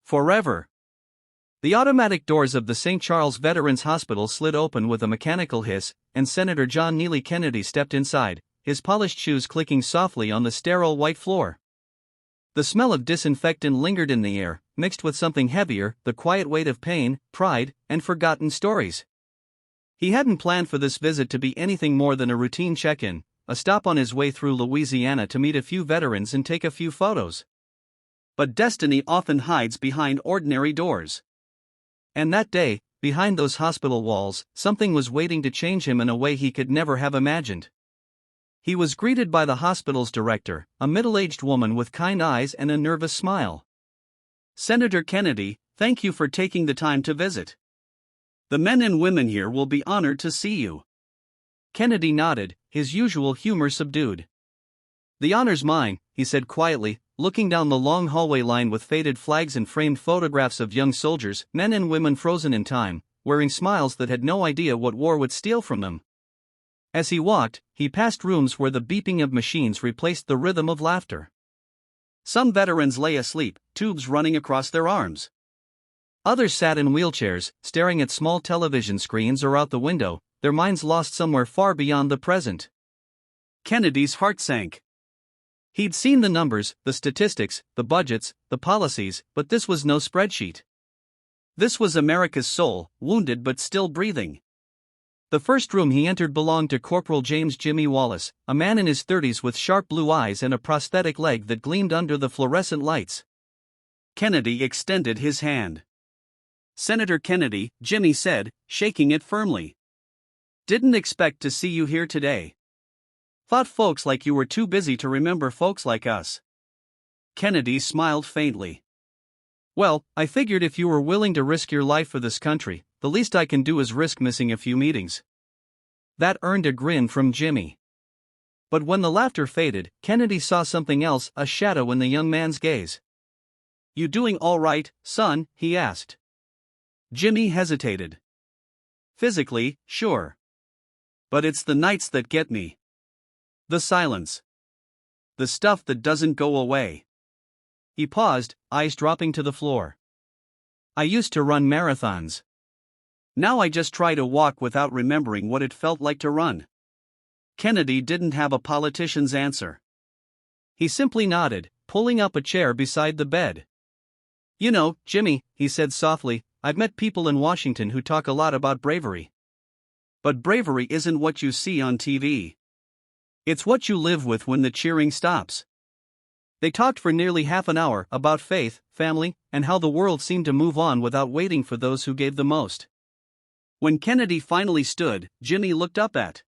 Forever. The automatic doors of the St. Charles Veterans Hospital slid open with a mechanical hiss, and Senator John Neely Kennedy stepped inside, his polished shoes clicking softly on the sterile white floor. The smell of disinfectant lingered in the air, mixed with something heavier, the quiet weight of pain, pride, and forgotten stories. He hadn't planned for this visit to be anything more than a routine check-in, a stop on his way through Louisiana to meet a few veterans and take a few photos. But destiny often hides behind ordinary doors. And that day, behind those hospital walls, something was waiting to change him in a way he could never have imagined. He was greeted by the hospital's director, a middle-aged woman with kind eyes and a nervous smile. "Senator Kennedy, thank you for taking the time to visit. The men and women here will be honored to see you." Kennedy nodded, his usual humor subdued. "The honor's mine," he said quietly, looking down the long hallway lined with faded flags and framed photographs of young soldiers, men and women frozen in time, wearing smiles that had no idea what war would steal from them. As he walked, he passed rooms where the beeping of machines replaced the rhythm of laughter. Some veterans lay asleep, tubes running across their arms. Others sat in wheelchairs, staring at small television screens or out the window, their minds lost somewhere far beyond the present. Kennedy's heart sank. He'd seen the numbers, the statistics, the budgets, the policies, but this was no spreadsheet. This was America's soul, wounded but still breathing. The first room he entered belonged to Corporal James "Jimmy" Wallace, a man in his 30s with sharp blue eyes and a prosthetic leg that gleamed under the fluorescent lights. Kennedy extended his hand. "Senator Kennedy," Jimmy said, shaking it firmly. "Didn't expect to see you here today. Thought folks like you were too busy to remember folks like us." Kennedy smiled faintly. "Well, I figured if you were willing to risk your life for this country, the least I can do is risk missing a few meetings." That earned a grin from Jimmy. But when the laughter faded, Kennedy saw something else, a shadow in the young man's gaze. "You doing all right, son?" he asked. Jimmy hesitated. "Physically, sure. But it's the nights that get me. The silence. The stuff that doesn't go away." He paused, eyes dropping to the floor. "I used to run marathons. Now I just try to walk without remembering what it felt like to run." Kennedy didn't have a politician's answer. He simply nodded, pulling up a chair beside the bed. "You know, Jimmy," he said softly, "I've met people in Washington who talk a lot about bravery. But bravery isn't what you see on TV. It's what you live with when the cheering stops." They talked for nearly half an hour about faith, family, and how the world seemed to move on without waiting for those who gave the most. When Kennedy finally stood, Jimmy looked up at